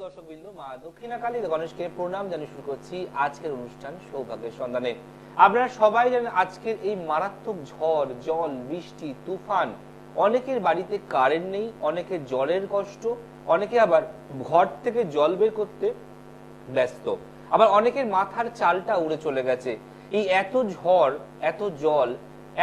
দর্শকবৃন্দ, মা দক্ষিণাকালী গণেশকে প্রণাম জানিয়ে শুরু করছি আজকের অনুষ্ঠান সৌভাগ্যের সন্ধানে। আপনারা সবাই জানেন আজকের এই মারাত্মক ঝড়, জল, বৃষ্টি, তুফান, অনেকের বাড়িতে কারেন্ট নেই, অনেকের জলের কষ্ট, অনেকে আবার ঘর থেকে জল বের করতে ব্যস্ত, আবার অনেকের মাথার চালটা উড়ে চলে গেছে। এই এত ঝড়, এত জল,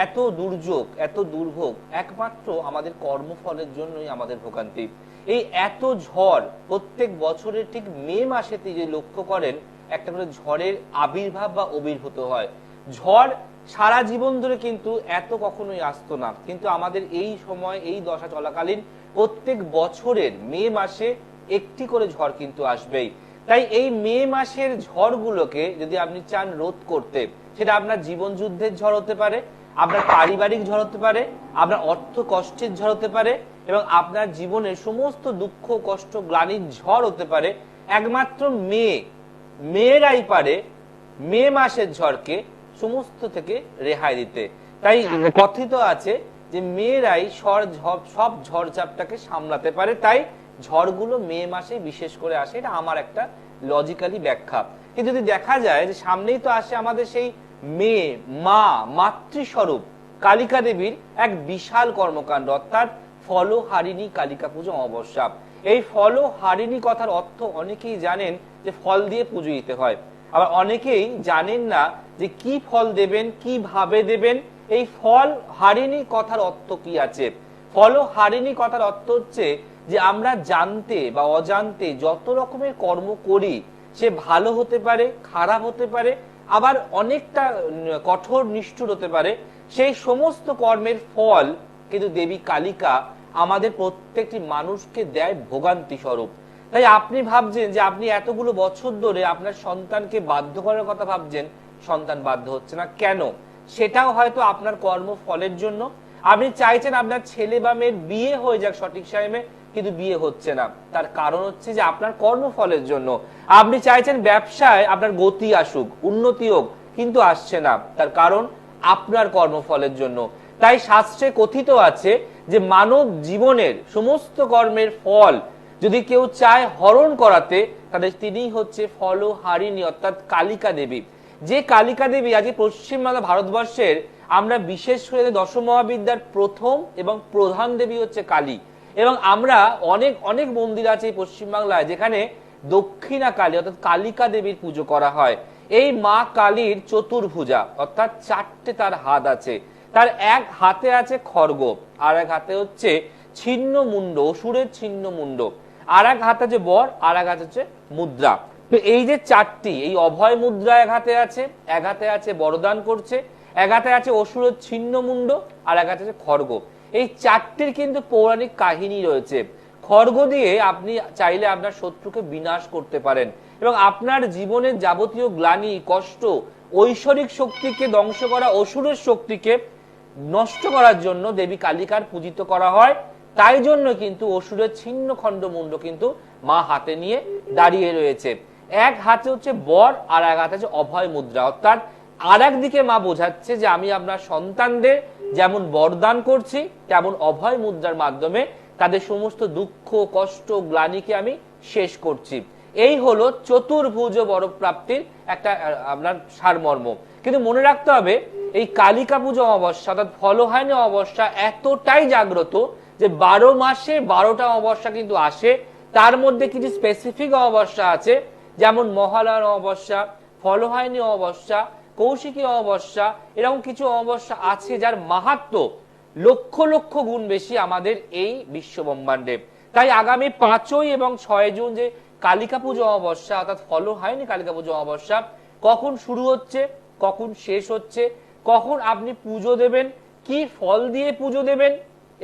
এত দুর্যোগ, এত দুর্ভোগ একমাত্র আমাদের কর্মফলের জন্যই আমাদের ভোগান্তি। এই এত ঝড় প্রত্যেক বছরের ঠিক মে মাসেতে যে লক্ষ্য করেন একটা করে ঝড়ের আবির্ভাব বা আবির্ভূত হয়। ঝড় সারা জীবন ধরে কিন্তু এত কখনোই আসতো না, কিন্তু আমাদের এই সময় এই দশা চলাকালীন প্রত্যেক বছরের মে মাসে একটি করে ঝড় কিন্তু আসবেই। তাই এই মে মাসের ঝড়গুলোকে যদি আপনি চান রোধ করতে, সেটা আপনার জীবন যুদ্ধের ঝড় হতে পারে, আপনার পারিবারিক ঝড় হতে পারে, আপনার অর্থ কষ্টের ঝড় হতে পারে, এবং আপনার জীবনের সমস্ত দুঃখ কষ্ট গ্লানির ঝড় হতে পারে। একমাত্র মেয়েরাই পারে মে মাসের ঝড়কে সমস্ত থেকে রেহাই দিতে। তাই কথিত আছে যে মেয়েরাই সব ঝড়ঝাপটাকে সামলাতে পারে, তাই ঝড়গুলো মে মাসে বিশেষ করে আসে। এটা আমার একটা লজিক্যালি ব্যাখ্যা। কিন্তু যদি দেখা যায় যে সামনেই তো আসে আমাদের সেই মেয়ে, মা, মাতৃস্বরূপ কালিকা দেবীর এক বিশাল কর্মকাণ্ড, অর্থাৎ ফলহারিণী কালিকা পুজো অমাবস্যা। এই ফলহারিণী কথার অর্থ অনেকেই জানেন যে ফল দিয়ে পুজো দিতে হয়, আবার অনেকেই জানেন না যে কি ফল দেবেন, কিভাবে দেবেন। এই ফল হারিণী কথার অর্থ কি আছে? ফলহারিণী কথার অর্থ হচ্ছে যে আমরা জানতে বা অজান্তে যত রকমের কর্ম করি, সে ভালো হতে পারে, খারাপ হতে পারে, আবার অনেকটা কঠোর নিষ্ঠুর হতে পারে, সেই সমস্ত কর্মের ফল কিন্তু দেবী কালিকা আমাদের প্রত্যেকটি মানুষকে দেয় ভোগান্তি স্বরূপ। তাই আপনি ভাবছেন যে আপনি এতগুলো বছর ধরে আপনার সন্তানকে বাধ্য করার কথা ভাবছেন, সন্তান বাধ্য হচ্ছে না কেন? সেটাও হয়তো আপনার কর্মফলের জন্য। আপনি চাইছেন আপনার ছেলে বা মেয়ের বিয়ে হয়ে যাক সঠিক টাইমে, কিন্তু বিয়ে হচ্ছে না, তার কারণ হচ্ছে যে আপনার কর্মফলের জন্য। আপনি চাইছেন ব্যবসায় আপনার গতি আসুক, উন্নতি হোক, কিন্তু আসছে না, তার কারণ আপনার কর্মফলের জন্য। তাই শাস্ত্রে কথিত আছে যে মানব জীবনের সমস্ত কর্মের ফল যদি কেউ চায় হরণ করাতে, তাহলে তিনিই হচ্ছে ফলহারিণী, অর্থাৎ কালিকা দেবী। যে কালিকা দেবী আজ পশ্চিমবাংলা ভারতবর্ষের আমরা বিশেষ করে দশম মহাবিদ্যার প্রথম এবং প্রধান দেবী হচ্ছে কালী। এবং আমরা অনেক অনেক মন্দির আছে এই পশ্চিমবাংলায় যেখানে দক্ষিণা কালী অর্থাৎ কালিকা দেবীর পুজো করা হয়। এই মা কালীর চতুর্ভুজা, অর্থাৎ চারটে তার হাত আছে। তার এক হাতে আছে খড়গ, আর এক হাতে হচ্ছে ছিন্ন মুন্ড, অসুরের ছিন্ন মুন্ড, আর এক হাতে আছে বর, আর এক হাতে হচ্ছে মুদ্রা। তো এই যে চারটি, এই অভয় মুদ্রা এক হাতে আছে, এক হাতে আছে বরদান করছে, এক হাতে আছে অসুরের ছিন্ন মুন্ড, আর এক হাতে আছে খড়গ। এই চারটির কিন্তু পৌরাণিক কাহিনী রয়েছে। খড়গ দিয়ে আপনি চাইলে আপনার শত্রুকে বিনাশ করতে পারেন, এবং আপনার জীবনের যাবতীয় গ্লানি, কষ্ট, ঐশ্বরিক শক্তিকে ধ্বংস করা, অসুরের শক্তিকে নষ্ট করার জন্য দেবী কালিকার পূজিত করা হয়। তাই জন্য কিন্তু অসুরের ছিন্ন খণ্ড মুন্ড কিন্তু মা হাতে নিয়ে দাঁড়িয়ে রয়েছে। এক হাতে হচ্ছে বর, আর এক হাতে হচ্ছে অভয় মুদ্রা, অর্থাৎ আর একদিকে মা বোঝাচ্ছে যে আমি আপনার সন্তানদের যেমন বরদান করছি, তেমন অভয় মুদ্রার মাধ্যমে তাদের সমস্ত দুঃখ, কষ্ট, গ্লানিকে আমি শেষ করছি। এই হলো চতুর্ভুজ বরপ্রাপ্তির একটা আপনার সারমর্ম। কিন্তু মনে রাখতে হবে এই কালিকা পুজো অমাবস্যা অর্থাৎ ফলহারিণী অমাবস্যা এতটাই জাগ্রত যে 12 মাসে 12টা অমাবস্যা কিন্তু আসে। তার মধ্যে কিছু স্পেসিফিক অমাবস্যা আছে, যেমন মহালয়ার অমাবস্যা, ফলহারিণী অমাবস্যা, কৌশিকী অমাবস্যা, এরকম কিছু অমাবস্যা আছে যার মাহাত্ম্য লক্ষ লক্ষ গুণ বেশি আমাদের এই বিশ্ব ব্রহ্মাণ্ডে। তাই আগামী 5 এবং 6 জুন যে কালিকা পুজো অমাবস্যা অর্থাৎ ফলহারিণী কালিকা পুজো অমাবস্যা, কখন শুরু হচ্ছে, কখন শেষ হচ্ছে, কখন আপনি পুজো দেবেন, কি ফল দিয়ে পুজো দেবেন,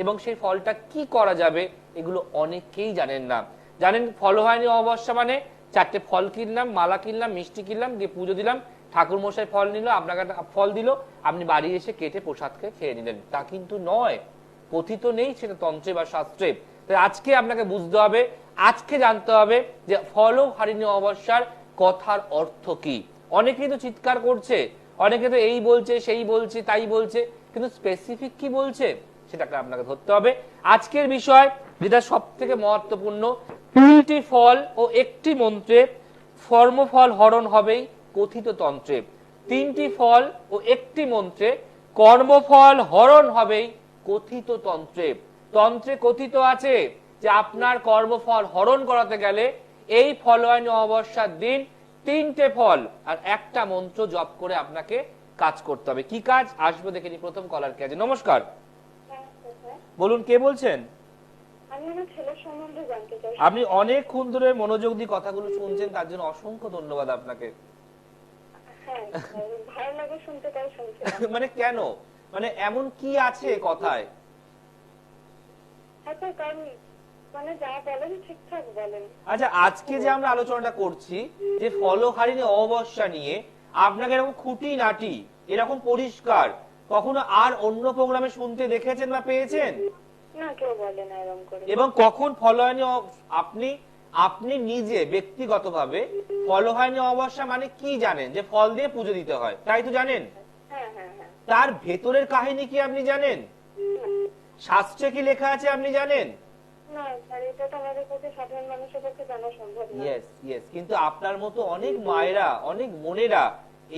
এবং সেই ফলটা কি করা যাবে, এগুলো অনেকেই জানেন না। জানেন ফলহারিণী অমাবস্যা মানে 4টে ফল কিনলাম, মালা কিনলাম, মিষ্টি কিনলাম, দিয়ে পুজো দিলাম, ঠাকুর মশাই ফল নিল, আপনাকে ফল দিল, আপনি বাড়ি এসে কেটে প্রসাদকে খেয়ে নিলেন। তা কিন্তু নয়, কথিত নেই সেটা তন্ত্রে বা শাস্ত্রে। তাই আজকে আপনাকে বুঝতে হবে, আজকে জানতে হবে যে ফলহারিণী অমাবস্যার কথার অর্থ কি। অনেকেই তো চিৎকার করছে, অনেকে তো এই বলছে, সেই বলছে, তাই বলছে, কিন্তু স্পেসিফিক কি বলছে সেটাকে আপনাকে ধরতে হবে। আজকের বিষয় যেটা সব থেকে মহত্বপূর্ণ, তিনটি ফল ও একটি মন্ত্রে কর্মফল হরণ হবেই কথিত তন্ত্রে। তিনটি ফল ও একটি মন্ত্রে কর্মফল হরণ হবেই কথিত তন্ত্রে। তন্ত্রে কথিত আছে যে আপনার কর্মফল হরণ করাতে গেলে এই ফলওয়ানি অমাবস্যার দিন তিনটে ফল আর একটা মন্ত্র জপ করে আপনাকে কাজ করতে হবে। কি কাজ আসবো দেখে নি। প্রথম কলার কে আছে? নমস্কার, বলুন কে বলছেন? আমি আমার ছেলের সম্বন্ধে জানতে চাই। আপনি অনেকক্ষণ ধরে মনোযোগ দিয়ে কথাগুলো শুনছেন, তার জন্য অসংখ্য ধন্যবাদ আপনাকে। হ্যাঁ, ভালো লাগে শুনতে, তাই শুনছি। মানে কেন, মানে এমন কি আছে কথায়? আচ্ছা, কারণ মানে যা বলেন ঠিকঠাক বলেন। আচ্ছা, আজকে যে আমরা আলোচনাটা করছি যে ফলহারিণী অমাবস্যা নিয়ে, আপনাকে এরকম খুঁটি নাটি এরকম পরিষ্কার কখনো আর অন্য প্রোগ্রামে শুনতে দেখেছেন বা পেয়েছেন? না, কেউ বলে না এরকম করে। এবং কখন ফলহারিণী আপনি আপনি নিজে ব্যক্তিগতভাবে ফলহারিণী অমাবস্যা মানে কি জানেন? যে ফল দিয়ে পুজো দিতে হয়, তাই তো জানেন? হ্যাঁ হ্যাঁ হ্যাঁ। তার ভেতরের কাহিনী কি আপনি জানেন? শাস্ত্রে কি লেখা আছে আপনি জানেন? না স্যার, এটা তো আমাদের পক্ষে, সাধারণ মানুষের পক্ষে জানা সম্ভব না। ইয়েস ইয়েস, কিন্তু আপনার মতো অনেক মায়েরা অনেক বোনেরা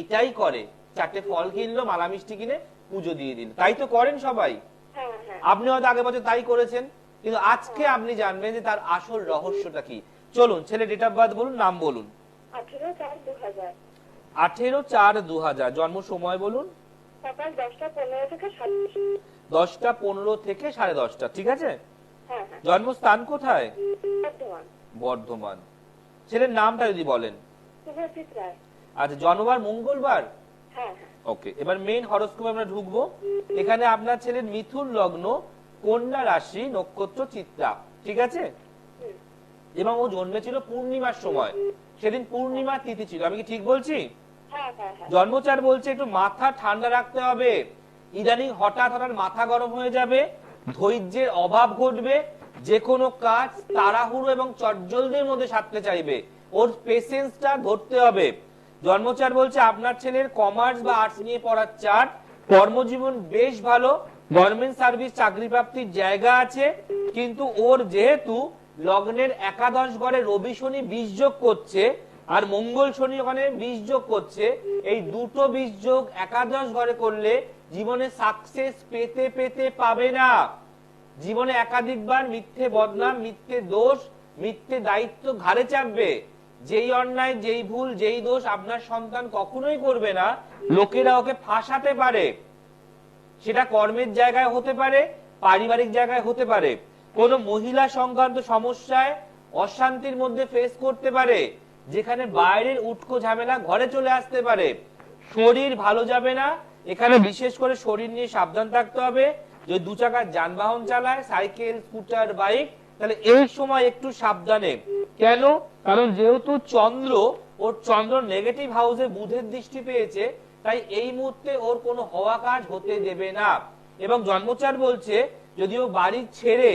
এটাই করে, চারটে ফল কিনলো, মালা মিষ্টি কিনে পুজো দিয়ে দিল, তাই তো করেন সবাই। হ্যাঁ হ্যাঁ। আপনি হয়তো আগের বছর তাই করেছেন, কিন্তু আজকে আপনি জানবেন যে তার আসল রহস্যটা কি। চলুন, ছেলে ডেট অফ বার্থ বলুন, নাম বলুন। 18/4/2000। 18/4/2000। জন্ম সময় বলুন। সকাল 10:15 থেকে 10:30। 10:15 থেকে 10:30, ঠিক আছে? হ্যাঁ হ্যাঁ। জন্মস্থান কোথায়? বর্ধমান। বর্ধমান। ছেলের নামটা যদি বলেন। শুভজিৎ রায়। আচ্ছা, জন্মবার মঙ্গলবার। হ্যাঁ হ্যাঁ। ওকে, এবার মেইন হরোস্কোপে আমরা ঢুকবো। এখানে আপনার ছেলের মিথুন লগ্ন, কন্যা রাশি, নক্ষত্র চিত্রা, ঠিক আছে? এবং ও জন্মেছিল পূর্ণিমার সময়, সেদিন পূর্ণিমা তিথি ছিল, আমি কি ঠিক বলছি? হ্যাঁ হ্যাঁ হ্যাঁ। জন্মচার বলছে একটু মাথা ঠান্ডা রাখতে হবে, ইদানিং হঠাৎ হঠাৎ মাথা গরম হয়ে যাবে, ধৈর্যের অভাব ঘটবে, যে কোনো কাজ তাড়াহুড়ো এবং চটজলদির মধ্যে সারতে চাইবে, ওর পেশেন্সটা ধরতে হবে। জন্মচার বলছে আপনার ছেলের কমার্স বা আর্টস নিয়ে পড়ার চার্ট, কর্মজীবন বেশ ভালো, গভর্নমেন্ট সার্ভিস চাকরি প্রাপ্তির জায়গা আছে, কিন্তু ওর যেহেতু লগ্নের একাদশ ঘরে রবি শনি বীজ যোগ করছে আর মঙ্গল শনি ওখানে বীজ যোগ করছে, এই দুটো বীজ যোগ একাদশ ঘরে করলে জীবনে সাকসেস পেতে পেতে পাবে না। জীবনে একাধিকবার মিথ্যে বদনাম, মিথ্যে দোষ, মিথ্যে দায়িত্ব ঘাড়ে চাপবে। যেই অন্যায়, যেই ভুল, যেই দোষ আপনার সন্তান কখনোই করবে না, লোকেরা ওকে ফাঁসাতে পারে। সেটা কর্মের জায়গায় হতে পারে, পারিবারিক জায়গায় হতে পারে, কোন মহিলা সংক্রান্ত সমস্যায় অশান্তির মধ্যে ফেস করতে পারে, যেখানে বাইরের উটকো ঝামেলা ঘরে চলে আসতে পারে। শরীর ভালো যাবে না, এখানে বিশেষ করে শরীর নিয়ে সাবধান থাকতে হবে। যদি দু চাকার যানবাহন চালায়, সাইকেল, স্কুটার, বাইক, তাহলে এই সময় একটু সাবধানে। কেন? কারণ যেহেতু চন্দ্র, ওর চন্দ্র নেগেটিভ হাউসে বুধের দৃষ্টি পেয়েছে, তাই এই মুহূর্তে ওর কোনো হওয়া কাজ হতে দেবে না। এবং জন্মচার বলছে যদি ও বাড়ি ছেড়ে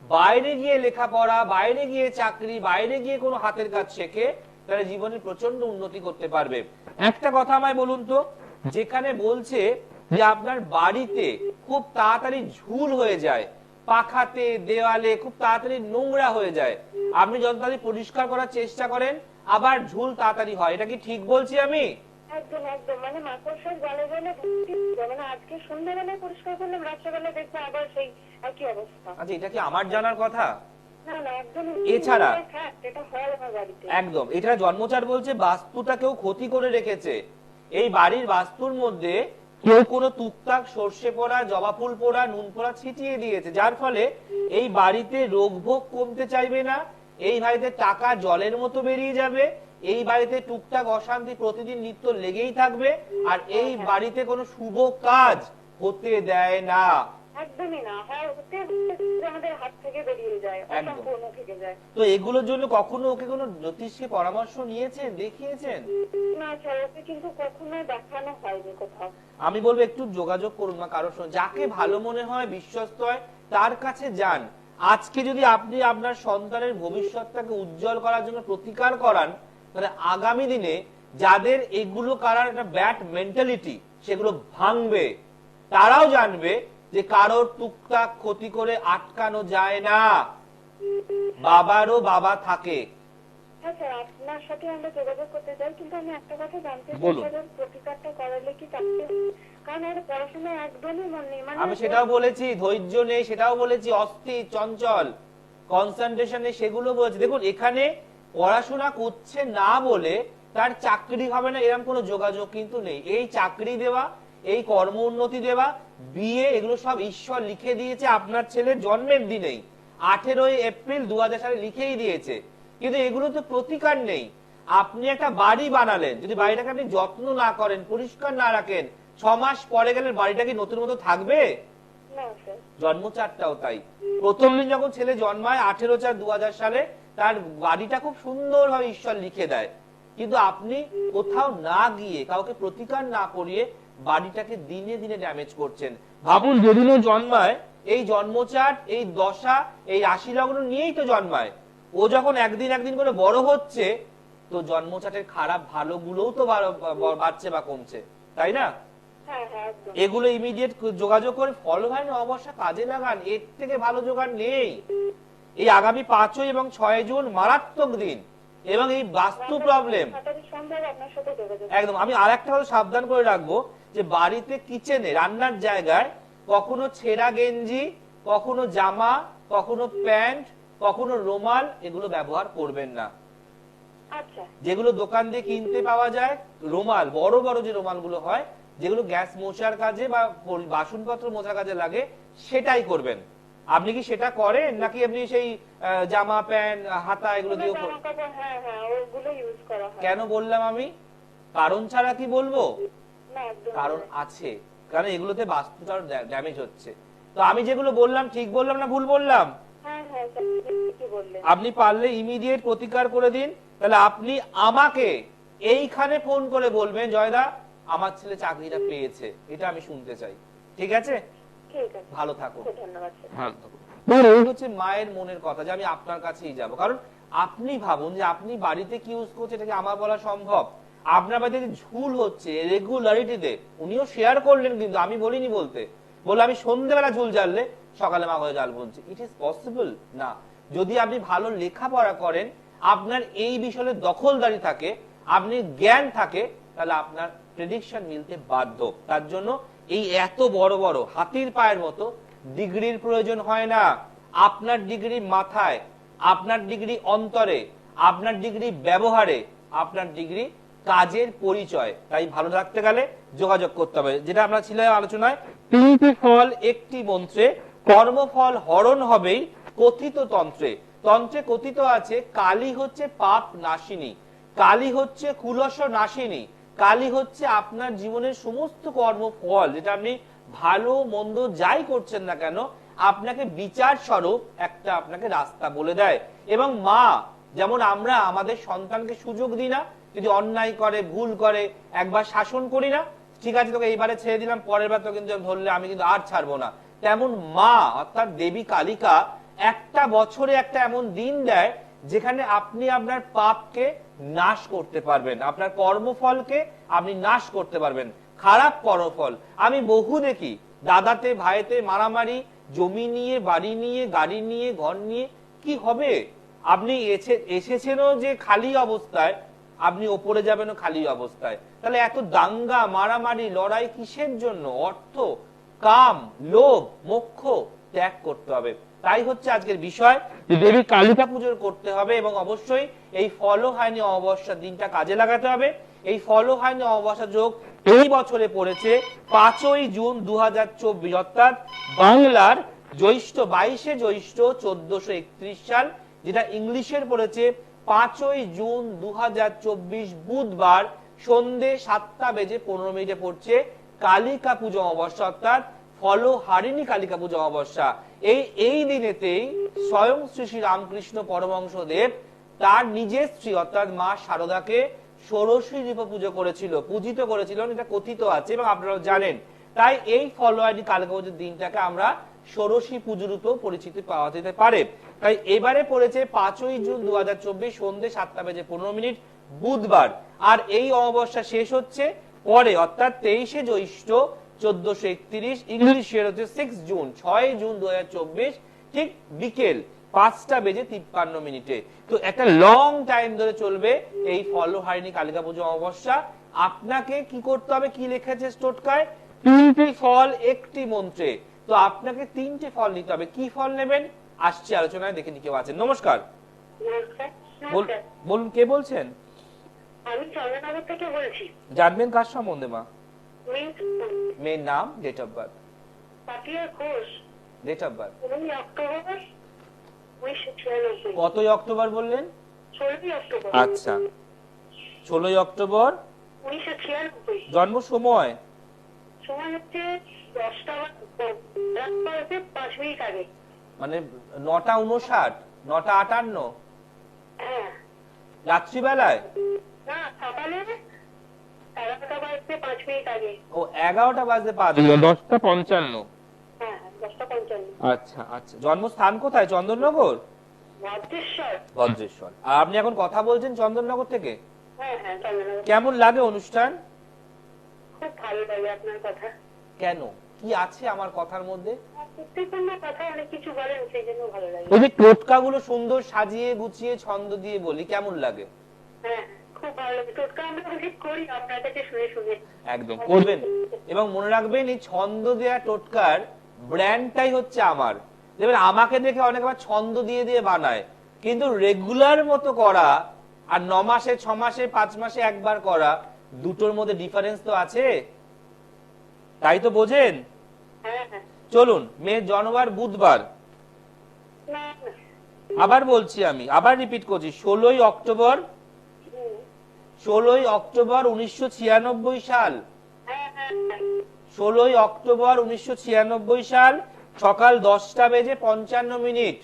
বাইরে গিয়ে লেখাপড়া, বাইরে গিয়ে চাকরি, বাইরে গিয়ে কোনো হাতের কাজ শেখে, তাহলে জীবনে প্রচন্ড উন্নতি করতে পারবে। একটা কথা আমায় বলুন তো, যেখানে বলছে যে আপনার বাড়িতে খুব তাড়াতাড়ি ঝুল হয়ে যায়, পাখাতে, দেওয়ালে খুব তাড়াতাড়ি নোংরা হয়ে যায়, আপনি যত তাড়াতাড়ি পরিষ্কার করার চেষ্টা করেন আবার ঝুল তাড়াতাড়ি হয়, এটা কি ঠিক বলছি আমি? একদম একদম, মানে মাকড়সার জালে জালে, মানে আজকে সন্ধ্যাবেলায় পরিষ্কার করলাম, রাত্রেবেলা দেখবো আবার সেই একই অবস্থা। আচ্ছা, এটা কি আমার জানার কথা? না না, একদম। এছাড়া এটা হয় আমার বাড়িতে। একদম, এটা জন্মচার বলছে বাস্তুটা কেউ ক্ষতি করে রেখেছে। এই বাড়ির বাস্তুর মধ্যে কেউ কোনো টুকটাক সর্ষে পোড়া, জবা ফুল পোড়া, নুন পোড়া ছিটিয়ে দিয়েছে, যার ফলে এই বাড়িতে রোগ ভোগ কমতে চাইবে না, এই বাড়িতে টাকা জলের মতো বেরিয়ে যাবে, এই বাড়িতে টুকটাক অশান্তি প্রতিদিন নিত্য লেগেই থাকবে, আর এই বাড়িতে কোনো শুভ কাজ হতে দেয় না। একদমই না, হয় হতে আমাদের হাত থেকে বেরিয়ে যায়, অসম্পূর্ণ থেকে যায়। তো এগুলোর জন্য কখনো ওকে কোনো জ্যোতিষকে পরামর্শ নিয়েছেন, দেখিয়েছেন? না স্যার, ওকে কিন্তু কখনো দেখানো হয়নি কোথাও। আমি বলবো একটু যোগাযোগ করুন না কারোর সঙ্গে, যাকে ভালো মনে হয়, বিশ্বস্ত হয়, তার কাছে যান। আজকে যদি আপনি আপনার সন্তানের ভবিষ্যৎটাকে উজ্জ্বল করার জন্য প্রতিকার করান, তাহলে আগামী দিনে যাদের এগুলো করার একটা ব্যাড মেন্টালিটি, সেগুলো ভাঙবে। তারাও জানবে যে কারোর টুকটাক ক্ষতি করে আটকানো যায় না। বাবারও বাবা থাকে। হ্যাঁ স্যার, আপনার সাথে আমরা যোগাযোগ করতে চাই, কিন্তু আমি একটা কথা জানতে চাই, বলুন। স্যার প্রতিকারটা করালে কি চাকরি, কারণ ওর পড়াশোনায় একদমই মন নেই, মানে আমি সেটাও বলেছি, ধৈর্য নেই সেটাও বলেছি, অস্থির চঞ্চল, কনসেন্ট্রেশন নেই সেগুলো বলেছি। দেখুন এখানে পড়াশোনা করছে না বলে তার চাকরি হবে না এরকম কোনো যোগাযোগ কিন্তু নেই। এই চাকরি দেওয়া, এই কর্ম উন্নতি দেওয়া, বিয়ে, এগুলো সব ঈশ্বর লিখে দিয়েছে আপনার ছেলের জন্মের দিনেই, 18 এপ্রিল 2000 সালে লিখেই দিয়েছে। কিন্তু এগুলো তো প্রতিকার নেই। আপনি একটা বাড়ি বানালেন, যদি বাড়িটাকে আপনি যত্ন না করেন, পরিষ্কার না রাখেন, 6 মাস পরে গেলে বাড়িটা কি নতুন মতো থাকবে? না স্যার। জন্মচারটাও তাই। প্রথম দিন যখন ছেলে জন্মায় 18/4/2000 সালে, তার বাড়িটা খুব সুন্দরভাবে ঈশ্বর লিখে দেয়। কিন্তু আপনি কোথাও না গিয়ে, কাউকে প্রতিকার না করিয়ে বাড়িটাকে দিনে দিনে ড্যামেজ করছেন। ভাবুন যেদিনও জন্মায়, এই জন্মচার, এই দশা, এই রাশি লগ্ন নিয়েই তো জন্মায়। ও যখন একদিন একদিন করে বড় হচ্ছে, তো জন্মচাটের খারাপ ভালো গুলোও তো বাড়ছে বা কমছে, তাই না? হ্যাঁ হ্যাঁ একদম। এগুলো ইমিডিয়েট যোগাযোগ করে ফল হয় না, অবশ্যই কাজে লাগান, এর থেকে ভালো জোগাড় নেই। এই আগামী 5 এবং 6 জুন মারাত্মক দিন, এবং এই বাস্তু প্রবলেম সম্ভব আপনার সাথে যোগাযোগ। একদম। আমি আর একটা কথা সাবধান করে রাখবো, যে বাড়িতে কিচেনে রান্নার জায়গায় কখনো ছেঁড়া গেঞ্জি, কখনো জামা, কখনো প্যান্ট, কখনো রুমাল, এগুলো ব্যবহার করবেন না। আচ্ছা। যেগুলো দোকান দিয়ে কিনতে পাওয়া যায়, রুমাল, বড় বড় যে রুমালগুলো হয়, যেগুলো গ্যাস মোছার কাজে বা বাসনপত্র মোছার কাজে লাগে, সেটাই করবেন। আপনি কি সেটা করেন, নাকি আপনি সেই জামা প্যান্ট হাতা এগুলো দিয়ে? হ্যাঁ হ্যাঁ ওগুলো ইউজ করা হয়। কেন বললাম আমি? কারণ ছাড়া কি বলবো? না একদম। কারণ আছে, কারণ এগুলোতে বাস্তুটার ড্যামেজ হচ্ছে। তো আমি যেগুলো বললাম ঠিক বললাম না ভুল বললাম? হ্যাঁ হ্যাঁ কি বললেন। আপনি পারলে ইমিডিয়েট প্রতিকার করে দিন। তাহলে আপনি আমাকে এইখানে ফোন করে বলবেন, জয়দা আমার ছেলে চাকরিটা পেয়েছে, এটা আমি শুনতে চাই। ঠিক আছে? ঠিক আছে, ভালো থাকুন। ধন্যবাদ স্যার। ভালো থাকুন। এই হচ্ছে মায়ের মনের কথা, যে আমি আপনার কাছেই যাব। কারণ আপনি ভাবুন যে আপনি বাড়িতে কি ইউজ করছেন, এটা কি আমার বলা সম্ভব? আপনার বাড়িতে ঝুল হচ্ছে রেগুলারিটিতে, উনিও শেয়ার করলেন, কিন্তু আমি বলিনি বলতে। বলে আমি সন্ধ্যেবেলা ঝুল জ্বাললে সকালে মা হয়ে জাল বলছে, ইট ইজ পসিবল না। যদি আপনি ভালো লেখাপড়া করেন, আপনার এই বিষয়ে দখলদারি থাকে, আপনি জ্ঞান থাকে, তাহলে আপনার প্রেডিকশন মিলতে বাধ্য। তার জন্য এই এত বড় বড় হাতির পায়ের মতো ডিগ্রির প্রয়োজন হয় না। আপনার ডিগ্রি মাথায়, আপনার ডিগ্রি অন্তরে, আপনার ডিগ্রি ব্যবহারে, আপনার ডিগ্রি কাজের পরিচয়। তাই ভালো রাখতে গেলে যোগাযোগ করতে হবে। যেটা আমরা ছিল আলোচনায়, 3টি ফল একটি মন্ত্রে, কর্মফল হরণ হবেই কথিত তন্ত্রে। তন্ত্রে কথিত আছে কালী হচ্ছে পাপ নাশিনী, কালী হচ্ছে কুলস নাশিনী, কালী হচ্ছে আপনার জীবনের সমস্ত কর্মফল, যেটা আপনি ভালো মন্দ যাই করছেন না কেন, আপনাকে বিচার স্বরূপ একটা আপনাকে রাস্তা বলে দেয়। এবং মা, যেমন আমরা আমাদের সন্তানকে সুযোগ দিই না, যদি অন্যায় করে ভুল করে একবার শাসন করি না, ঠিক আছে তোকে এইবারে ছেড়ে দিলাম, পরের বার তো কিন্তু ধরলে আমি কিন্তু আর ছাড়বো না, তেমন মা অর্থাৎ দেবী কালিকা একটা বছরে একটা এমন দিন দেয় যেখানে আপনি আপনার পাপকে নাশ করতে পারবেন, আপনার কর্মফলকে আপনি নাশ করতে পারবেন। খারাপ কর্মফল আমি বহু দেখি, দাদাতে ভাইতে মারামারি, জমি নিয়ে, বাড়ি নিয়ে, গাড়ি নিয়ে, ঘর নিয়ে, কি হবে? আপনি এসেছেনও যে খালি অবস্থায়, আপনি ওপরে যাবেনও খালি অবস্থায়। তাহলে এত দাঙ্গা মারামারি লড়াই কিসের জন্য? অর্থ, কাম, লোভ, মোক্ষ ত্যাগ করতে হবে। তাই হচ্ছে আজকের বিষয়, যে দেবী কালিকা পুজো করতে হবে, এবং অবশ্যই এই ফলহানি অমাবস্যার দিনটা কাজে লাগাতে হবে। এই ফলহানি অমাবস্যা যোগ এই বছরে পড়েছে 5ই জুন 2024, অর্থাৎ বাংলার জ্যৈষ্ঠ 22শে জ্যৈষ্ঠ 1431 সাল, যেটা ইংলিশের পড়েছে 5ই জুন 2024 বুধবার সন্ধে 7:15 পড়ছে কালিকা পুজো অমাবস্যা, অর্থাৎ ফলহারিণী কালিকা পুজো অমাবস্যা। এই দিনেতেই স্বয়ং শ্রী শ্রী রামকৃষ্ণ পরমহংসদেব তার নিজের স্ত্রী অর্থাৎ মা শারদাকে ষোড়শী রূপে পুজো করেছিল, পূজিত করেছিলেন, এটা কথিত আছে এবং আপনারা জানেন। তাই এই ফলহারিণী কালিকা পুজোর দিনটাকে আমরা ষোড়শী পুজো রূপেও পরিচিতি পাওয়া যেতে পারে। তাই এবারে পড়েছে 5ই জুন 2024 সন্ধ্যে 7:15 বুধবার, আর এই অমাবস্যা শেষ হচ্ছে পরে, অর্থাৎ 23শে জ্যৈষ্ঠ 1431, ইংলিশের হচ্ছে 6 জুন 2024, ঠিক বিকেল 5:53 তো একটা লং টাইম ধরে চলবে এই ফলহারিণী কালিকা পুজো অমাবস্যা। আপনাকে কি করতে হবে, কি লেখা আছে টোটকায়, 3টে ফল একটি মন্ত্রে। তো আপনাকে 3টে ফল নিতে হবে। কি ফল নেবেন আসছে আলোচনায়, দেখে নি কেউ আছেন। নমস্কার, নমস্কার। বলুন কে বলছেন? আমি চন্দ্রনগর থেকে বলছি। জানবেন কার সম্বন্ধে মা? মেয়ের নাম, date of birth. Papiya Ghosh. Date of birth 19 October 1996। কতই অক্টোবর বললেন? 16 অক্টোবর। আচ্ছা, 16 অক্টোবর 1996। জন্ম সময়? সময় হচ্ছে 10টা 5 মিনিট আগে। মানে 9:59, 9:58 হ্যাঁ। রাত্রিবেলায়? না, সকালে 11টা বাজতে 5 মিনিট আগে। ও 11টা বাজে 5 মিনিট, 10:55। হ্যাঁ, 10টা 55। আচ্ছা আচ্ছা, জন্মস্থান কোথায়? চন্দননগর? ভদ্রেশ্বর। ভদ্রেশ্বর। আর আপনি এখন কথা বলছেন চন্দননগর থেকে? হ্যাঁ হ্যাঁ, চন্দ্রনগর। কেমন লাগে অনুষ্ঠান? খুব ভালো লাগে আপনার কথা। কেন, কি আছে আমার কথার মধ্যে? প্রত্যেকটা কথা অনেক কিছু বলেন, সেই জন্য ভালো লাগে। ওই যে টোটকাগুলো সুন্দর সাজিয়ে গুছিয়ে ছন্দ দিয়ে বলি, কেমন লাগে? হ্যাঁ, খুব ভালো লাগে। টোটকা আমরা অনেক করি আপনার কাছে শুনে শুনে। একদম করবেন, এবং মনে রাখবেন এই ছন্দ দেয়া টোটকার ব্র্যান্ডটাই হচ্ছে আমার। দেখবেন আমাকে দেখে অনেক আবার ছন্দ দিয়ে দিয়ে বানায়, কিন্তু রেগুলার মতো করা আর 9 মাসে 6 মাসে 5 মাসে একবার করা, দুটোর মধ্যে ডিফারেন্স তো আছে, তাই তো বোঝেন। হ্যাঁ হ্যাঁ। চলুন, মেয়ের জন্মবার বুধবার। না না। আবার বলছি, আমি আবার রিপিট করছি, 16 অক্টোবর, 16 অক্টোবর 1996 সাল। হ্যাঁ হ্যাঁ। 16 অক্টোবর 1996 সাল, সকাল 10:55।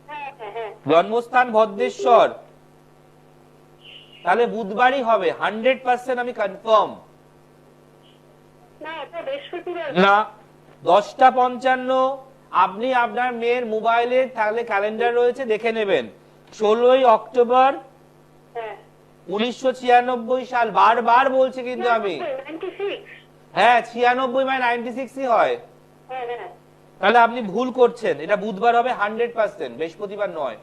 হ্যাঁ হ্যাঁ হ্যাঁ। জন্মস্থান ভদ্রেশ্বর। তাহলে বুধবারই হবে, 100% আমি কনফার্ম। না, ওটা বৃহস্পতিবার। না, 10:55। আপনি আপনার মেয়ের মোবাইলে তাহলে ক্যালেন্ডার রয়েছে, দেখে নেবেন। 16 অক্টোবর হ্যাঁ। 1996 সাল। বারবার বলছি কিন্তু আমি। 96। হ্যাঁ, 96/96ই হয়। হ্যাঁ হ্যাঁ। তাহলে আপনি ভুল করছেন, এটা বুধবার হবে 100%, বৃহস্পতিবার নয়।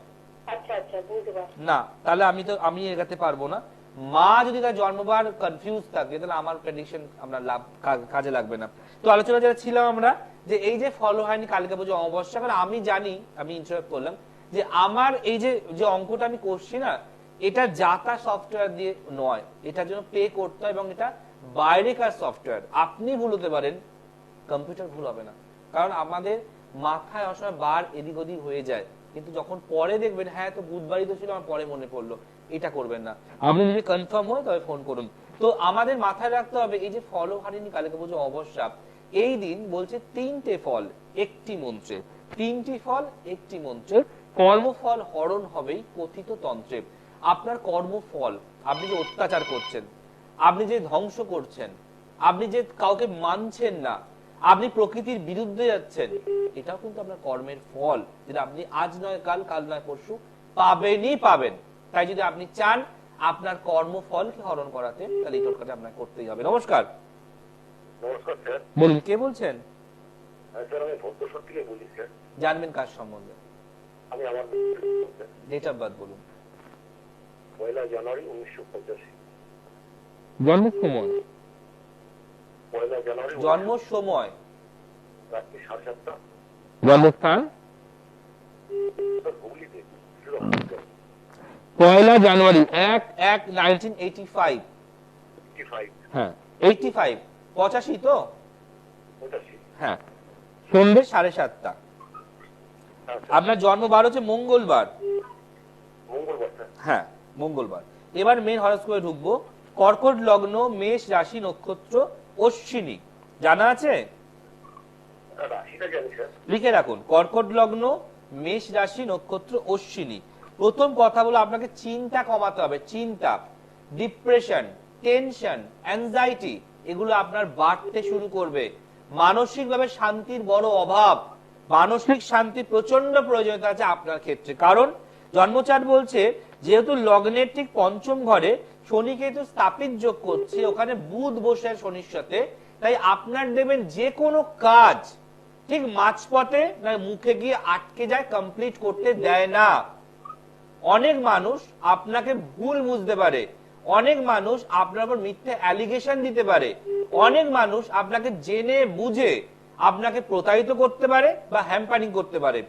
আচ্ছা আচ্ছা, বুঝবার। না, তাহলে আমি এগাতে পারবো না। মা যদি তার জন্মবার কনফিউজ থাকে, তাহলে আমার প্রেডিকশন আমরা কাজে লাগবে না। তো আলোচনা যারা ছিলাম আমরা, যে এই যে ফলহারিণী কালিকা পুজো অমাবস্যা, কারণ আমি জানি, আমি ইন্টারাপ্ট করলাম, যে আমার এই যে অঙ্কটা আমি করছি না, এটা যাতা সফটওয়্যার দিয়ে নয়, এটার জন্য পে করতে হয়, এবং এটা বাইরেকার সফটওয়্যার। আপনি ভুল হতে পারেন, কম্পিউটার ভুল হবে না, কারণ আমাদের মাথায় অসময় বার এদিক ওদিক হয়ে যায়, কিন্তু যখন পরে দেখবেন হ্যাঁ তো বুধবারই তো ছিল, আমার পরে মনে পড়লো, এটা করবেন না। আপনি যদি কনফার্ম হয় তবে ফোন করুন। তো আমাদের মাথায় রাখতে হবে, এই যে ফলহারিণী কালিকা পুজো অমাবস্যা, এই দিন বলছে 3টে ফল একটি মন্ত্রে, 3টি ফল একটি মন্ত্রে, কর্মফল হরণ হবেই কথিত তন্ত্রে। আপনার কর্মফল, আপনি যে অত্যাচার করছেন, আপনি যে ধ্বংস করছেন, আপনি যে কাউকে মানছেন না, আপনি প্রকৃতির বিরুদ্ধে যাচ্ছেন, এটাও কিন্তু আপনার কর্মের ফল, যেটা আপনি আজ নয় কাল, কাল নয় পরশু পাবেনই পাবেন। তাই যদি আপনি চান আপনার কর্মফলকে হরণ করাতে, তাহলে এই টোটকাটা আপনাকে করতেই হবে। নমস্কার। নমস্কার স্যার। বলুন কে বলছেন? স্যার, আমি ভদ্রেশ্বর থেকে বলি স্যার। জানবেন কার সম্বন্ধে? আমি আমার ডেট অফ বার্থ বলুন। 1 জানুয়ারি 1985। জন্ম সময়? 1 জানুয়ারি জন্ম সময়? রাত্রি 7:30টা। জন্মস্থান? স্যার, হুগলিতে। 1 জানুয়ারি 1/1/1985। 55। হ্যাঁ, 85, 85 তো? 85। হ্যাঁ, সন্ধ্যে 7:30টা। হ্যাঁ স্যার। আপনার জন্মবার হচ্ছে মঙ্গলবার। মঙ্গলবার স্যার। হ্যাঁ, মঙ্গলবার। এবার মেন হরোস্কোপে ঢুকবো। কর্কট লগ্ন, মেষ রাশি, নক্ষত্র অশ্বিনী। জানা আছে? রাশিটা জানি স্যার। লিখে রাখুন, কর্কট লগ্ন, মেষ রাশি, নক্ষত্র অশ্বিনী। প্রথম কথা বলে আপনাকে চিন্তা কমাতে হবে। চিন্তা, ডিপ্রেশন, টেনশন, অ্যাংজাইটি, এগুলো আপনার বাড়তে শুরু করবে। মানসিকভাবে শান্তির বড় অভাব, মানসিক শান্তির প্রচন্ড প্রয়োজনীয়তা আছে আপনার ক্ষেত্রে। কারণ জন্মচার বলছে, যেহেতু লগ্নের ঠিক পঞ্চম ঘরে শনি কেতু স্থাপিত যোগ করছে, ওখানে বুধ বসে শনির সাথে, তাই আপনার দেখবেন যে কোনো কাজ ঠিক মাঝপথে না মুখে গিয়ে আটকে যায়, কমপ্লিট করতে দেয় না। অনেক মানুষ আপনাকে ভুল বুঝতে পারে, অনেক মানুষ আপনার উপর মিথ্যে অ্যালিগেশন দিতে পারে, অনেক মানুষ আপনাকে জেনে বুঝে আপনাকে প্রতারিত করতে পারে বা হ্যাম্পারিং করতে পারে।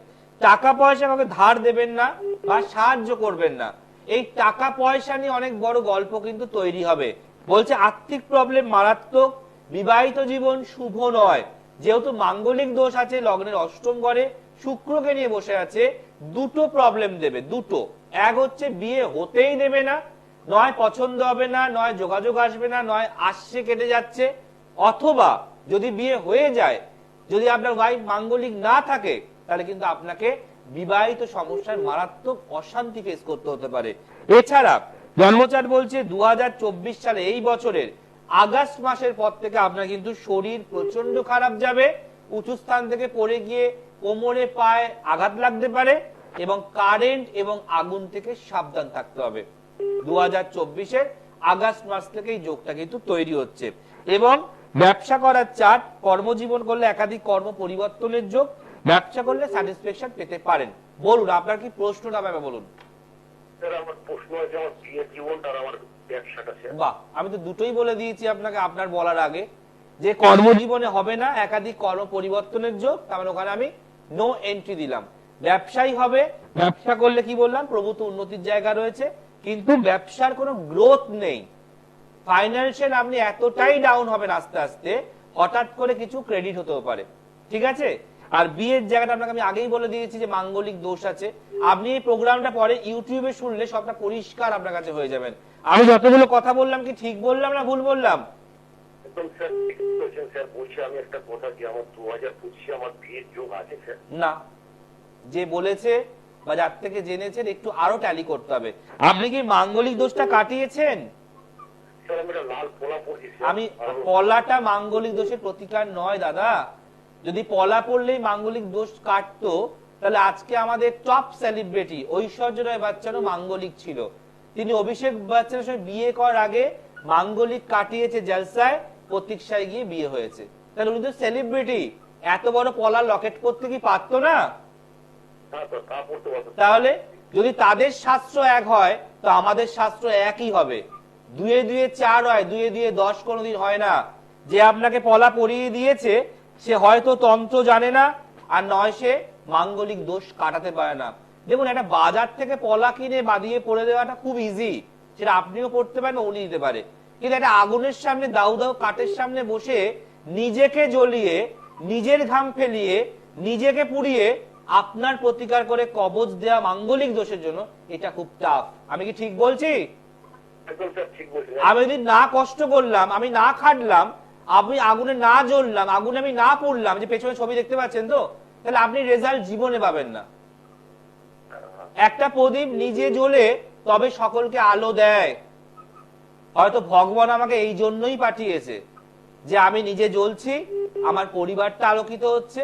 টাকা পয়সা কাউকে ধার দেবেন না বা সাহায্য করবেন না। এই টাকা পয়সা নিয়ে অনেক বড় গল্প কিন্তু তৈরি হবে। বলছে আর্থিক প্রবলেম মারাত্মক, বিবাহিত জীবন শুভ নয়। যেহেতু মাঙ্গলিক দোষ আছে, লগ্নের অষ্টম ঘরে শুক্রকে নিয়ে বসে আছে, দুটো প্রবলেম দেবে, দুটো। এক হচ্ছে বিয়ে হতেই দেবে না, নয় পছন্দ হবে না, নয় যোগাযোগ আসবে না, নয় আসছে কেটে যাচ্ছে। অথবা যদি বিয়ে হয়ে যায়, যদি আপনার ওয়াইফ মাঙ্গলিক না থাকে, তাহলে কিন্তু আপনাকে বিবাহিত সমস্যার মারাত্মক অশান্তি ফেস করতে হতে পারে। এছাড়া জন্মচার্ট বলছে 2024 সালে এই বছরের আগস্ট মাসের পর থেকে আপনার কিন্তু শরীর প্রচন্ড খারাপ যাবে, উঁচু স্থান থেকে পড়ে গিয়ে কোমরে পায়ে আঘাত লাগতে পারে, এবং কারেন্ট এবং আগুন থেকে সাবধান থাকতে হবে। 2024-এর আগস্ট মাস থেকে এই যোগটা কিন্তু তৈরি হচ্ছে। এবং ব্যবসা করার চার্ট, কর্মজীবন করলে একাধিক কর্ম পরিবর্তনের যোগ, ব্যবসা করলে স্যাটিসফ্যাকশন পেতে পারেন। বলুন আপনার কি প্রশ্নটা ভাবে বলুন। স্যার আমার প্রশ্ন আছে আমার বিয়ের জীবনটা আর আমার ব্যবসাটা স্যার। বাহ, আমি তো দুটোই বলে দিয়েছি আপনাকে আপনার বলার আগে, যে কর্মজীবনে হবে না, একাধিক কর্ম পরিবর্তনের যোগ, তার মানে ওখানে আমি নো এন্ট্রি দিলাম। ব্যবসায়ী হবে, ব্যবসা করলে কি বললাম, প্রভূত উন্নতির জায়গা রয়েছে, কিন্তু ব্যবসার কোনো গ্রোথ নেই। ফাইন্যান্সিয়াল আপনি এতটাই ডাউন হবেন আস্তে আস্তে, হঠাৎ করে কিছু ক্রেডিট হতেও পারে, ঠিক আছে। আর বিয়ের জায়গাটা আপনাকে আমি আগেই বলে দিয়েছি যে মাঙ্গলিক দোষ আছে। আপনি এই প্রোগ্রামটা পরে ইউটিউবে শুনলে সবটা পরিষ্কার আপনার কাছে হয়ে যাবেন। আমি যতগুলো কথা বললাম কি ঠিক বললাম না ভুল বললাম? একদম স্যার ঠিক বলছেন স্যার। বলছি আমি একটা কথা, কি আমার 2025-এ আমার বিয়ের যোগ আছে স্যার? না, যে বলেছে বা যার থেকে জেনেছেন একটু আরো ট্যালি করতে হবে। আপনি কি মাঙ্গলিক দোষটা কাটিয়েছেন? স্যার আমি একটা লাল পোলা পড়ছি স্যার। আমি পলাটা মাঙ্গলিক দোষের প্রতিকার নয় দাদা। যদি পলা পড়লেই মাঙ্গলিক দোষ কাটতো, তাহলে আজকে আমাদের টপ সেলিব্রিটি ঐশ্বর্য রায় বচ্চনও মাঙ্গলিক ছিল। তিনি অভিষেক বচ্চনের সঙ্গে বিয়ে করার আগে মাঙ্গলিক কাটিয়েছে জলসায়, প্রতীক্ষায় গিয়ে বিয়ে হয়েছে। তাহলে উনি তো সেলিব্রিটি, এত বড় পলার লকেট করতে কি পারতো না? তাহলে যদি তাদের শাস্ত্র এক হয়, তো আমাদের শাস্ত্র একই হবে। 2 2 4 হয়, 2 2 10 কোনোদিন হয় না। যে আপনাকে পলা পরিয়ে দিয়েছে সে হয়তো তন্ত্র জানে না, আর নয় সে মাঙ্গলিক দোষ কাটাতে পারে না। দেখুন, একটা বাজার থেকে পলা কিনে বাঁধিয়ে পড়ে দেওয়াটা খুব ইজি, সেটা আপনিও করতে পারেন, উনি দিতে পারে। কিন্তু একটা আগুনের সামনে, দাউ দাউ কাঠের সামনে বসে নিজেকে জ্বলিয়ে, নিজের ঘাম ফেলিয়ে, নিজেকে পুড়িয়ে আপনার প্রতিকার করে কবজ দেয়া মাঙ্গলিক দোষের জন্য, এটা খুব টাফ। আমি কি ঠিক বলছি? আমি যদি না কষ্ট করলাম, আমি না খাটলাম, আমি আগুনে না জ্বললাম, আগুনে আমি না পড়লাম, যে পেছনে ছবি দেখতে পাচ্ছেন তো, তাহলে আপনি রেজাল্ট জীবনে পাবেন না। একটা প্রদীপ নিজে জ্বলে তবে সকলকে আলো দেয়। হয়তো ভগবান আমাকে এই জন্যই পাঠিয়েছে যে আমি নিজে জ্বলছি, আমার পরিবারটা আলোকিত হচ্ছে,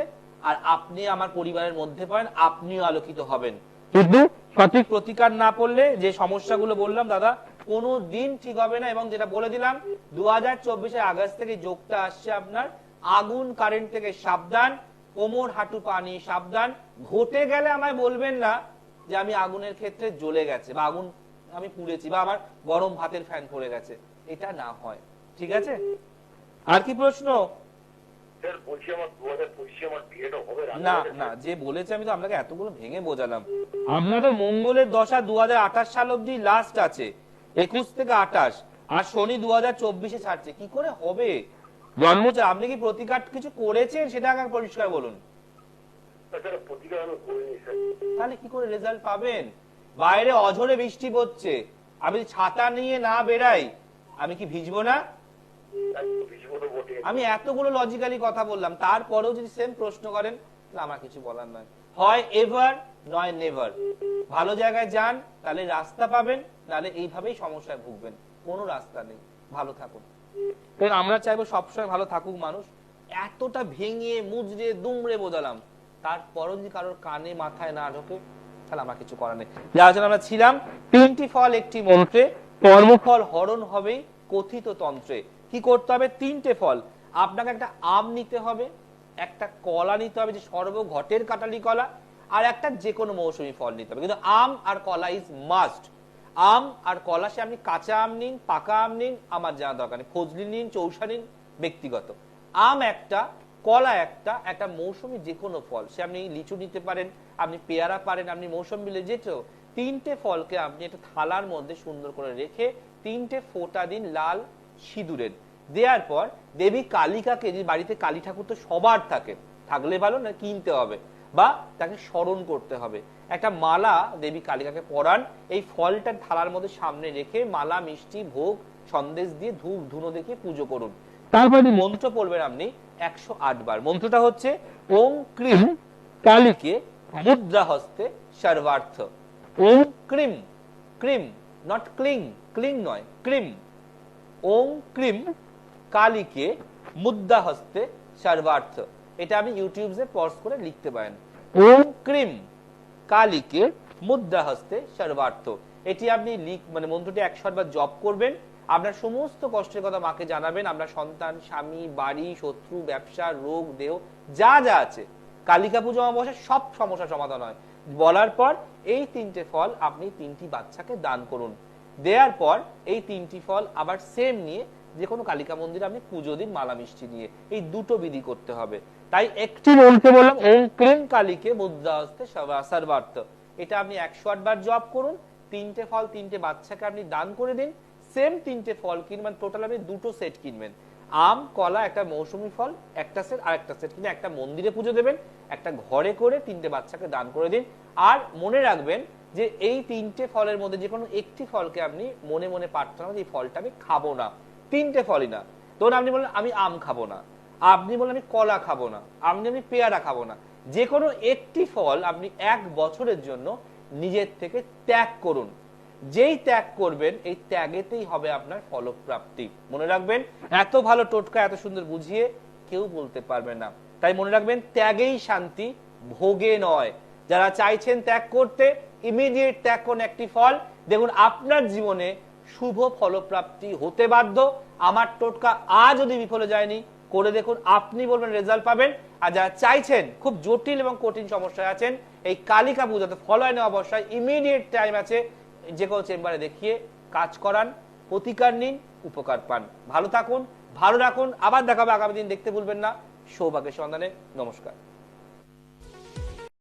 আর আপনি আমার পরিবারের মধ্যে পড়েন, আপনিও আলোকিত হবেন। কিন্তু সঠিক প্রতিকার না পড়লে যে সমস্যাগুলো বললাম দাদা, কোনো দিন ঠিক হবে না। এবং যেটা বলে দিলাম, 2024-এর আগস্ট থেকে যোগটা আসছে আপনার, আগুন কারেন্ট থেকে সাবধান, কোমর হাঁটু পানি সাবধান। ঘটে গেলে আমায় বলবেন না যে আমি আগুনের ক্ষেত্রে জ্বলে গেছে, বা আগুন আমি পুড়েছি, বা আমার গরম ভাতের ফ্যান পড়ে গেছে, এটা না হয়, ঠিক আছে। আর কি প্রশ্ন? না না, যে বলেছে আমি তো আপনাকে এতগুলো ভেঙে বোঝালাম। আপনাদের মঙ্গলের দশা 2028 সাল অব্দি লাস্ট আছে, 21 থেকে 28, আর শনি 2024-এ ছাড়ছে। কি করে হবে? জন্মচার আপনি কি প্রতিকার কিছু করেছেন সেটা আগে পরিষ্কার বলুন। তাহলে কি করে রেজাল্ট পাবেন? বাইরে অঝরে বৃষ্টি পড়ছে, আমি ছাতা নিয়ে না বেরাই, আমি কি ভিজবো না? আমি এতগুলো লজিক্যালি কথা বললাম, তারপরেও যদি সেম প্রশ্ন করেন, তাহলে আমার কিছু বলার নয়। হয় এভার নয় নেভার। ভালো জায়গায় যান, তাহলে রাস্তা পাবেন, নাহলে এইভাবেই সমস্যায় ভুগবেন, কোনো রাস্তা নেই। ভালো থাকুন। আমরা চাইবো সবসময় ভালো থাকুক মানুষ। এতটা ভেঙে মুজড়ে দুমড়ে বোঝালাম, তারপরও যদি কারোর কানে মাথায় না ঢোকে, তাহলে আমার কিছু করার নেই। যার জন্য আমরা ছিলাম 3টি ফল একটি মন্ত্রে, কর্মফল হরণ হবেই কথিত তন্ত্রে। কি করতে হবে? 3টে ফল। আপনাকে একটা আম নিতে হবে, একটা কলা নিতে হবে, যে সর্বঘটের কাটালি কলা, আর একটা যে কোনো মৌসুমী ফল নিতে হবে। কিন্তু আম আর কলা ইজ মাস্ট। আম আর কলা, সে আপনি কাঁচা আম নিন, পাকা আম নিন, আমার জানা দরকার নেই, ফজলি নিন, চৌসা নিন, ব্যক্তিগত। আম একটা, কলা একটা, একটা মৌসুমী যে কোনো ফল, সে আপনি লিচু নিতে পারেন, আপনি পেয়ারা পারেন, আপনি মৌসুমী যেটা, তিনটে ফলকে আপনি একটা থালার মধ্যে সুন্দর করে রেখে তিনটে ফোঁটা দিন লাল সিঁদুরের। দেওয়ার পর দেবী কালিকাকে, যে বাড়িতে কালী ঠাকুর তো সবার থাকে, থাকলে ভালো, না কিনতে হবে, বা তাকে স্মরণ করতে হবে, একটা মালা দেবী কালিকাকে পরান, এই ফলটার থালার মধ্যে সামনে রেখে মালা, মিষ্টি, ভোগ, সন্দেশ দিয়ে ধূপ ধুনো দেখিয়ে পুজো করুন। তারপরে মন্ত্র পড়বেন আপনি 108 বার। মন্ত্রটা হচ্ছে ওম ক্রিম কালীকে মুদ্রা হস্তে সর্বার্থ। ওম ক্রিম, ক্রিম নট ক্লিং, ক্লিং নয়, ক্রিম। ওম ক্রিম কালীকে মুদ্রা হস্তে সর্বার্থ। এটা আপনি ইউটিউবে পজ করে লিখতে পারেন, ওম ক্রিম কালীকে মুদ্রা হস্তে সর্বার্থ। এটি আপনি মানে মন্ত্রটি 108 বার জপ করবেন। আপনার সমস্ত কষ্টের কথা মাকে জানাবেন, আপনার সন্তান, স্বামী, বাড়ি, শত্রু, ব্যবসা, রোগ, দেহ যা যা আছে, কালিকা পুজো অমাবস্যা সব সমস্যার সমাধান হয়। বলার পর এই তিনটে ফল আপনি তিনটি বাচ্চাকে দান করুন। দেওয়ার পর এই তিনটি ফল আবার সেম নিয়ে যে কোনো কালিকা মন্দিরে আপনি পুজো দিন মালা মিষ্টি নিয়ে। এই দুটো বিধি করতে হবে। তাই একটি বলতে বললাম ওম ক্রিম কালীকে মুদ্রা হস্তে সর্বার্থ। এটা আপনি 108 বার জপ করুন। তিনটে ফল তিনটে বাচ্চাকে আপনি দান করে দিন। সেম তিনটে ফল কিনবেন, টোটাল আপনি দুটো সেট কিনবেন, আম, কলা, একটা মৌসুমী ফল, একটা সেট, আর একটা সেট কিনে একটা মন্দিরে পুজো দেবেন, একটা ঘরে করে তিনটে বাচ্চাকে দান করে দিন। আর মনে রাখবেন যে এই তিনটে ফলের মধ্যে যে কোনো একটি ফলকে আপনি মনে মনে প্রার্থনা করুন, এই ফলটা আমি খাবো না। তিনটে ফলই না, ধরুন আপনি বললেন আমি আম খাবো না, আপনি বললেন আমি কলা খাবো না, আমি পেয়ারা খাবো না, যে কোনো একটি ফল আপনি 1 বছরের জন্য নিজের থেকে ত্যাগ করুন। যেই ত্যাগ করবেন, এই ত্যাগেতেই হবে আপনার ফলপ্রাপ্তি। মনে রাখবেন, এত ভালো টোটকা এত সুন্দর বুঝিয়ে কেউ বলতে পারবে না। তাই মনে রাখবেন, ত্যাগেই শান্তি, ভোগে নয়। যারা চাইছেন ত্যাগ করতে, ইমিডিয়েট ত্যাগ করুন একটি ফল, দেখুন আপনার জীবনে শুভ ফলপ্রাপ্তি হতে বাধ্য। আমার টোটকা আজ যদি বিফলে যায়নি, করে দেখুন, আপনি বলবেন রেজাল্ট পাবেন। আর যারা চাইছেন, খুব জটিল এবং কঠিন সমস্যায় আছেন, এই কালিকা পূজাতে ফল হয় না অবশ্যই, ইমিডিয়েট টাইম আছে, যে কোনো চেম্বারে দেখিয়ে কাজ করান, প্রতিকার নিন, উপকার পান। ভালো থাকুন, ভালো রাখুন। আবার দেখাবে আগামী দিন, দেখতে ভুলবেন না। সৌভাগ্যের সন্ধানে। নমস্কার।